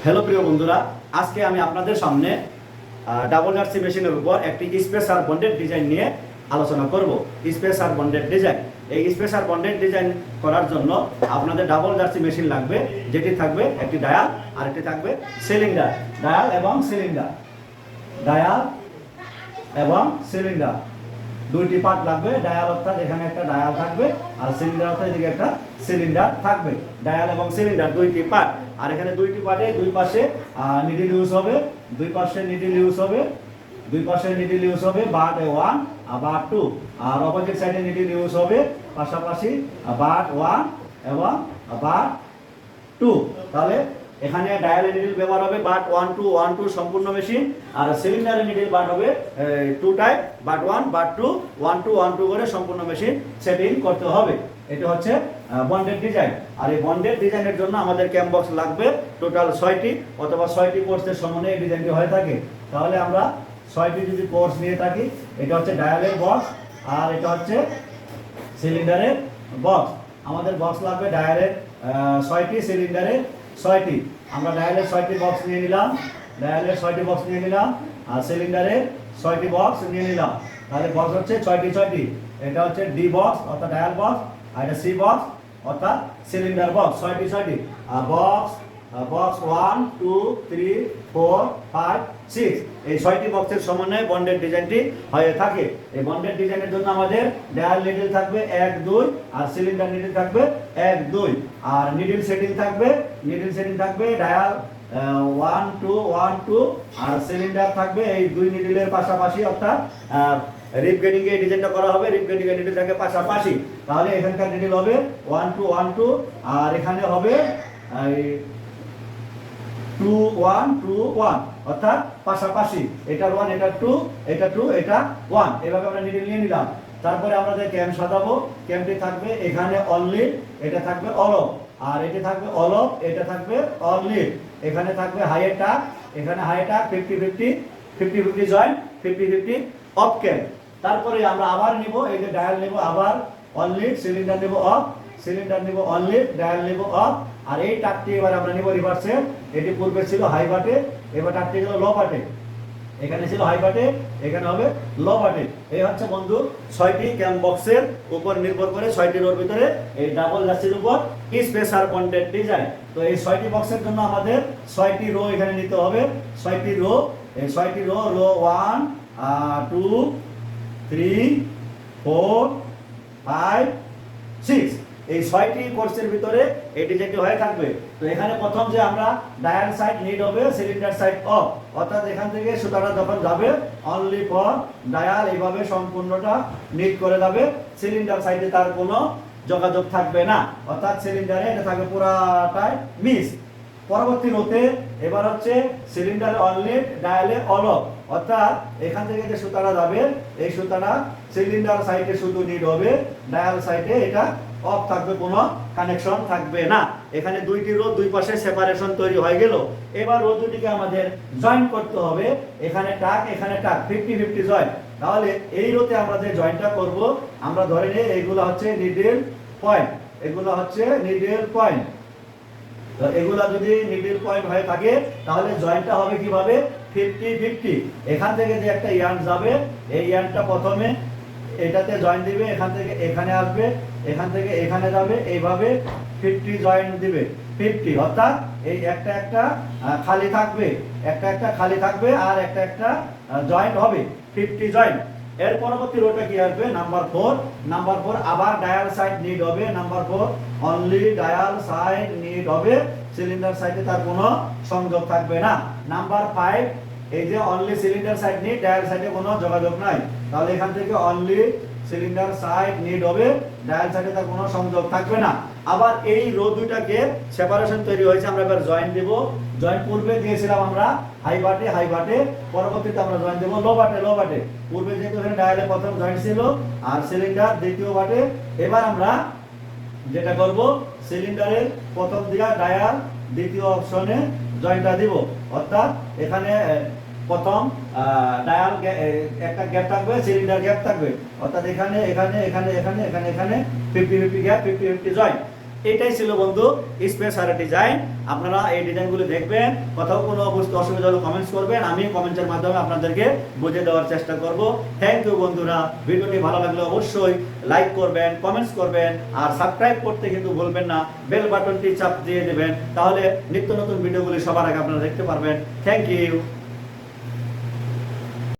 Hello প্রিয় বন্ধুরা, আজকে আমি আপনাদের সামনে ডাবল জার্সি মেশিনের উপর একটি স্পেশাল বন্ডেড ডিজাইন নিয়ে আলোচনা করব। স্পেশাল বন্ডেড ডিজাইন, এই স্পেশাল বন্ডেড ডিজাইন করার জন্য আপনাদের ডাবল জার্সি মেশিন লাগবে, যেটি থাকবে একটি ডায়াল আর একটি থাকবে সিলিন্ডার। ডায়াল এবং সিলিন্ডার, ডায়াল এবং সিলিন্ডার দুইটি পার্ট লাগবে। ডায়াল অর্থাৎ এখানে একটা ডায়াল থাকবে, আর সিলিন্ডার অর্থাৎ এদিকে একটা সিলিন্ডার থাকবে। ডায়াল এবং সিলিন্ডার দুইটি পার্ট, আর এখানে দুইটি পার্টে দুই পাশে নিডল ইউজ হবে, দুই পাশে নিডল ইউজ হবে, দুই পাশে নিডল ইউজ হবে বাট 1 আর বাট 2, আর অপোজিট সাইডে নিডল ইউজ হবে পাশাপাশি বাট 1 এবং বাট 2। তাহলে এখানে ডায়ালের নিডল ব্যবহার হবে বাট 1 2 1 2 সম্পূর্ণ মেশিন, আর সিলিন্ডারের নিডল বাট হবে 2 টাইপ, বাট 1 বাট 2 1 2 1 2 করে সম্পূর্ণ মেশিন সেটিং করতে হবে। এটা হচ্ছে বন্ডেড ডিজাইন। আর এই বন্ডেড ডিজাইনের জন্য আমাদের ক্যাম বক্স লাগবে টোটাল 6টি অথবা 6টি কোর্সের সমন্বয়ে এই ডিজাইনটি হয়ে থাকে। তাহলে আমরা 6টি যদি কোর্স নিয়ে থাকি, এটা হচ্ছে ডায়ালের বক্স আর এটা হচ্ছে সিলিন্ডারের বক্স। আমাদের বক্স লাগবে ডায়ালের 6টি, সিলিন্ডারের 6টি। আমরা ডায়ালের 6টি বক্স নিয়ে নিলাম, ডায়ালের 6টি বক্স নিয়ে নিলাম, আর সিলিন্ডারের 6টি বক্স নিয়ে নিলাম। তাহলে বক্স হচ্ছে 6টি। এটা হচ্ছে ডি বক্স অর্থাৎ ডায়াল বক্স, আর এটা সি বক্স অর্থাৎ সিলিন্ডার বক্স। 6টি আর বক্স 1 2 3 4 5 6, এই 6টি বক্সের সমন্বয়ে বন্ডেড ডিজাইনটি হয়ে থাকে। এই বন্ডেড ডিজাইনের জন্য আমাদের ডায়াল নিডল থাকবে 1 2, আর সিলিন্ডার নিডল থাকবে 1 2, আর নিডল সেটিং থাকবে ডায়াল 1 2 1 2, আর সিলিন্ডার থাকবে এই দুই নিডলের পাশাপাশি, অর্থাৎ রিপ গেটিং এ ডিজাইনটা করা হবে, রিপ গেটিং এর নিডল থাকে পাশাপাশি। তাহলে এখানকার নিডল হবে 1 2 1 2, আর এখানে হবে 2 1 2 1, অর্থাৎ পাশাপাশি। এটা 1 এটা 2 এটা 2 এটা 1, এভাবে আমরা নিডল নিয়ে নিলাম। তারপরে আমরা যে ক্যাম সাজাবো, ক্যামটি থাকবে এখানে অনলি, এটা থাকবে অল অফ, আর এটা থাকবে অল অফ, এটা থাকবে অনলি। এখানে থাকবে হাইয়ের টাক, এখানে হাইয়ের টাক 50 জয়েন্ট, 50 অফ ক্যাম। তারপরে আমরা আবার নিব, এই যে ডায়াল নিব আবার অনলি, সিলিন্ডার নিব অফ, সিলিন্ডার নিব অনলি, ডায়াল নিব অফ, আর এই টাকটি এবার আমরা নিব রিভার্সে। এটি পূর্বে ছিল হাই বাটে, এবার টাকটি গেল লো বাটে। এখানে ছিল হাই বাটে, এখানে হবে লো বাটে। এই হচ্ছে বন্ধু 6টি ক্যাম বক্সের উপর নির্ভর করে 6টি রোর ভিতরে এই ডাবল জার্সির উপর স্পেশাল বন্ডেড ডিজাইন। তো এই 6টি বক্সের জন্য আমাদের 6টি রো এখানে নিতে হবে, 6টি রো। এই 6টি রো 1 2 3 4 5 6, এই 6টি কোর্সের ভিতরে এই ডিজাইনটি হয়ে থাকবে। তো এখানে প্রথম যে আমরা ডায়াল সাইড নিড হবে, সিলিন্ডার সাইড অফ, অর্থাৎ এখান থেকে সুতাটা যখন যাবে অনলি ফর ডায়াল, এইভাবে সম্পূর্ণটা নিড করে যাবে। সিলিন্ডার সাইডে তার কোনো যোগাযোগ থাকবে না, অর্থাৎ সিলিন্ডারে এটা থাকবে পুরাটাই মিস। পরবর্তী রোতে এবার হচ্ছে সিলিন্ডার অনলি, ডায়ালে অল অফ, অর্থাৎ এখান থেকে যে সুতাটা যাবে এই সুতাটা সিলিন্ডার সাইডে শুধু নিড হবে, ডায়াল সাইডে এটা অফ থাকবে, কোনো কানেকশন থাকবে না। এখানে দুইটি রো দুই পাশে সেপারেশন তৈরি হয়ে গেল। এবার রো দুটিকে আমাদের জয়েন করতে হবে, এখানে টাক 50 জয়েন্ট। তাহলে এই রোতে আমরা যে জয়েন্টটা করব, আমরা ধরে নিই এইগুলো হচ্ছে নিডল পয়েন্ট, এগুলো হচ্ছে নিডল পয়েন্ট। তো এগুলা যদি নিডল পয়েন্ট হয়ে থাকে তাহলে জয়েন্টটা হবে কিভাবে 50 এখান থেকে যে একটা ইয়ার্ন যাবে, এই ইয়ার্নটা প্রথমে এটাতে জয়েন্ট দিবে, এখান থেকে এখানে আসবে, এখান থেকে এখানে যাবে, এইভাবে 50 জয়েন্ট দিবে 50, অর্থাৎ এই একটা খালি থাকবে, একটা খালি থাকবে, আর একটা জয়েন্ট হবে 50 জয়েন্ট। এর পরবর্তী রোটা কি আসবে নাম্বার 4 আবার ডায়াল সাইড নিড হবে, number 4 only dial side need হবে, সিলিন্ডার সাইডে তার কোনো সংযোগ থাকবে না। নাম্বার 5 এই যে only cylinder side need, dial সাইডে কোনো যোগাযোগ নাই, তাহলে এখান থেকে অনলি সিলিন্ডার সাইড নিড হবে, ডায়াল সাইডে তার কোনো সংযোগ থাকবে না। আবার এই রো দুইটাকে সেপারেশন তৈরি হয়েছে, আমরা এবার জয়েন্ট দেব। জয়েন্ট পূর্বে দিয়েছিলাম আমরা হাই বাটে, পরবর্তীতে আমরা জয়েন্ট দেব লো বাটে। পূর্বে যেহেতু এখানে ডায়ালে প্রথম জয়েন্ট ছিল আর সিলিন্ডার দ্বিতীয় বাটে, এবার আমরা যেটা করব সিলিন্ডারের প্রথম দিকে ডায়াল, দ্বিতীয় অপশনে জয়েন্টটা দিব, অর্থাৎ এখানে প্রথম ডায়াল একটা গ্যাপ থাকবে, সিলিন্ডার গ্যাপ থাকবে, অর্থাৎ এখানে 50 গ্যাপ 50 জয়েন্ট। এটাই ছিল বন্ধু স্পেশাল ডিজাইন। আপনারা এই ডিজাইনগুলো দেখবেন, কোথাও কোনো অসুবিধা হলে কমেন্টস করবেন, আমি কমেন্টের মাধ্যমে আপনাদেরকে বুঝিয়ে দেওয়ার চেষ্টা করব। থ্যাংক ইউ বন্ধুরা। ভিডিওটি ভালো লাগলে অবশ্যই লাইক করবেন, কমেন্টস করবেন, আর সাবস্ক্রাইব করতে কিন্তু ভুলবেন না। বেল বাটনটি চাপ দিয়ে দেবেন, তাহলে নিত্য নতুন ভিডিওগুলি সবার আগে আপনারা দেখতে পারবেন। Thank you.